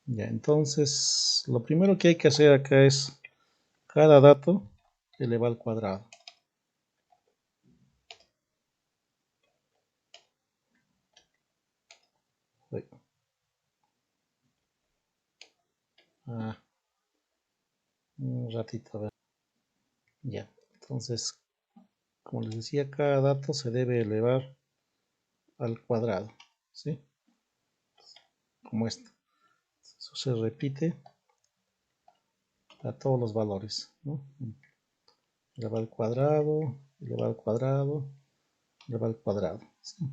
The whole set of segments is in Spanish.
Ya, entonces, lo primero que hay que hacer acá es cada dato elevado al cuadrado. Uy. Ah, un ratito, a ver. Ya, entonces, como les decía, cada dato se debe elevar al cuadrado, ¿sí? Como esto. Eso se repite a todos los valores, ¿no? Elevar al cuadrado, elevar al cuadrado, elevar al cuadrado, ¿sí?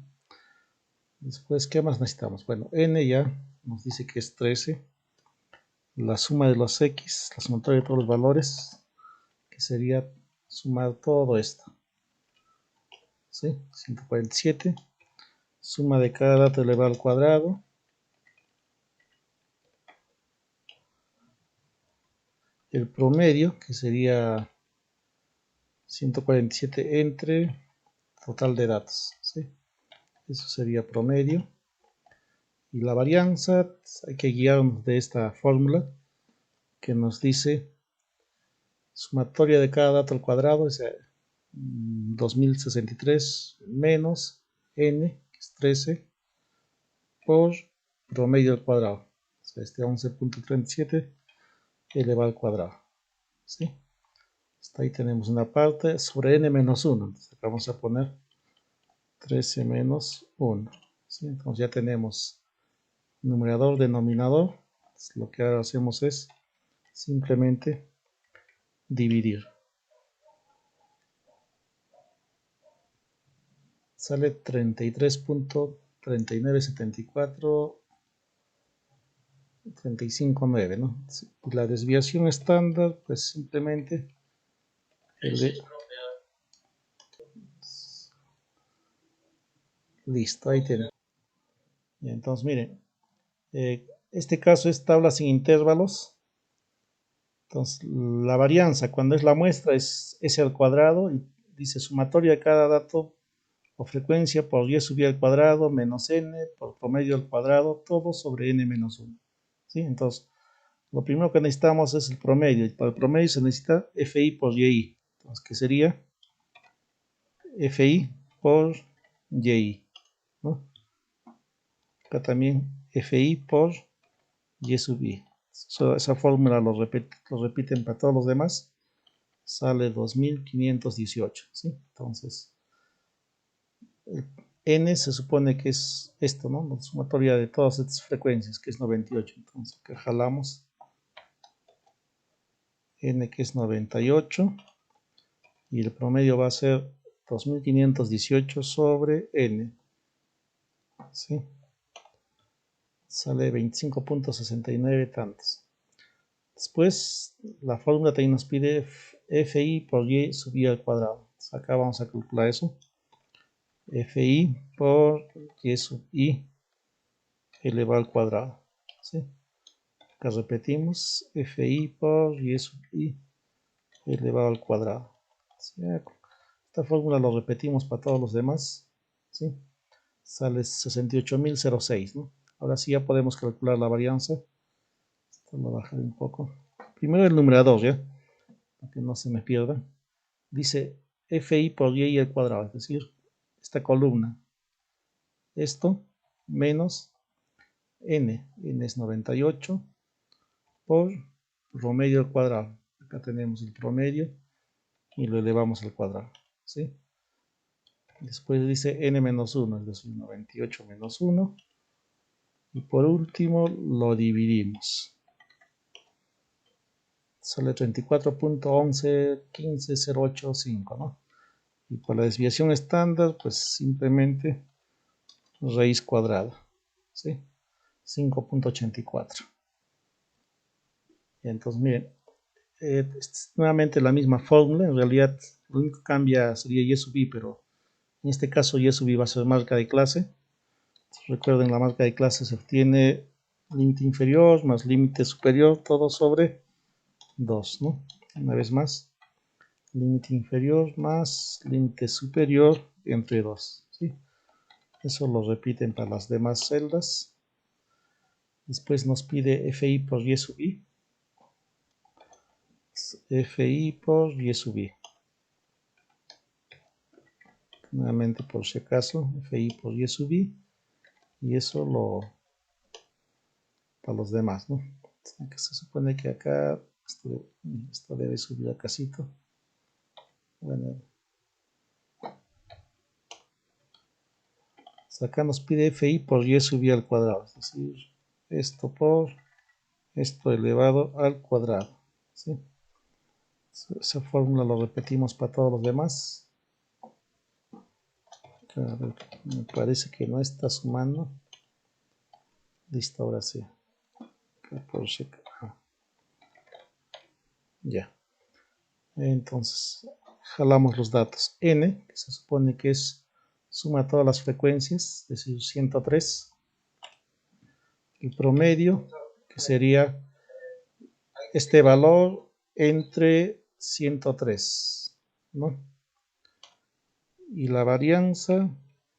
Después, ¿qué más necesitamos? Bueno, n ya nos dice que es 13. La suma de los x, la sumatoria de todos los valores, que sería sumar todo esto, ¿sí? 147. Suma de cada dato elevado al cuadrado. El promedio, que sería 147 entre total de datos, ¿sí? Eso sería promedio. Y la varianza, hay que guiarnos de esta fórmula que nos dice sumatoria de cada dato al cuadrado, es 2063 menos n, que es 13, por promedio al cuadrado. O sea, este 11.37 elevado al cuadrado, ¿sí? Hasta ahí tenemos una parte sobre n menos 1. Entonces acá vamos a poner 13 menos 1. ¿Sí? Entonces ya tenemos numerador, denominador. Entonces lo que ahora hacemos es simplemente dividir. Sale 33.3974.359, ¿no? Y la desviación estándar, pues simplemente listo, ahí tenemos. Entonces, miren, este caso es tabla sin intervalos. Entonces, la varianza cuando es la muestra es s al cuadrado y dice sumatoria de cada dato o frecuencia por y subir al cuadrado menos n por promedio al cuadrado, todo sobre n menos 1. ¿Sí? Entonces, lo primero que necesitamos es el promedio. Y para el promedio se necesita fi por y. Entonces, ¿qué sería? Fi por y. ¿No? Acá también fi por y sub i. Esa fórmula lo repiten para todos los demás. Sale 2518, ¿sí? Entonces, n se supone que es esto, ¿no? La sumatoria de todas estas frecuencias, que es 98. Entonces, acá jalamos n, que es 98, y el promedio va a ser 2518 sobre n, ¿sí? Sale 25.69 tantos. Después, la fórmula también nos pide fi por y sub i al cuadrado. Entonces, acá vamos a calcular eso. Fi por y sub i elevado al cuadrado, ¿sí? Acá repetimos fi por y sub i elevado al cuadrado, ¿sí? Esta fórmula lo repetimos para todos los demás, ¿sí? Sale 68.006, ¿no? Ahora sí ya podemos calcular la varianza. Esto lo bajaré un poco. Primero el numerador, ¿ya? Para que no se me pierda. Dice fi por y al cuadrado, es decir, esta columna. Esto menos n es 98 por promedio al cuadrado. Acá tenemos el promedio y lo elevamos al cuadrado, ¿sí? Después dice n menos 1, es decir, 98 menos 1. Y por último lo dividimos. Sale 34.1115.085, ¿no? Y por la desviación estándar, pues simplemente raíz cuadrada, ¿sí? 5.84. Entonces, miren, es nuevamente la misma fórmula. En realidad, lo único que cambia sería y sub i, pero en este caso y sub i va a ser marca de clase. Recuerden, la marca de clase se obtiene límite inferior más límite superior, todo sobre 2, ¿no? Una vez más, límite inferior más límite superior entre 2, ¿sí? Eso lo repiten para las demás celdas. Después nos pide FI por Y sub I. FI por Y sub I. Nuevamente por si acaso, FI por Y sub I. Y eso lo para los demás, ¿no? Que se supone que acá esto debe subir a casito. Bueno, acá nos pide FI por Y sub I al cuadrado, es decir, esto por esto elevado al cuadrado, ¿sí? Esa fórmula lo repetimos para todos los demás. A ver, me parece que no está sumando. Listo, ahora sí. Acá por checar. Ya. Entonces, jalamos los datos. N, que se supone que es suma todas las frecuencias, es decir, 103. El promedio, que sería este valor entre 103, ¿no? Y la varianza,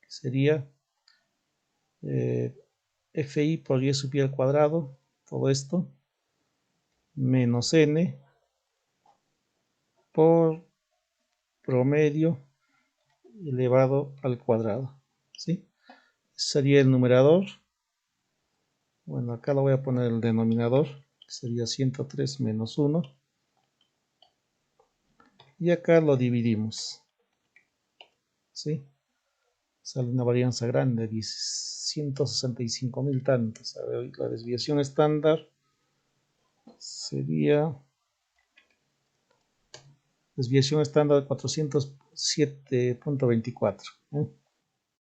que sería FI por Y sub I al cuadrado, todo esto, menos N por promedio elevado al cuadrado, ¿sí? Sería el numerador. Bueno, acá lo voy a poner el denominador, que sería 103 menos 1. Y acá lo dividimos, ¿sí? Sale una varianza grande, 165.000 tantos. A ver, la desviación estándar sería desviación estándar de 407.24.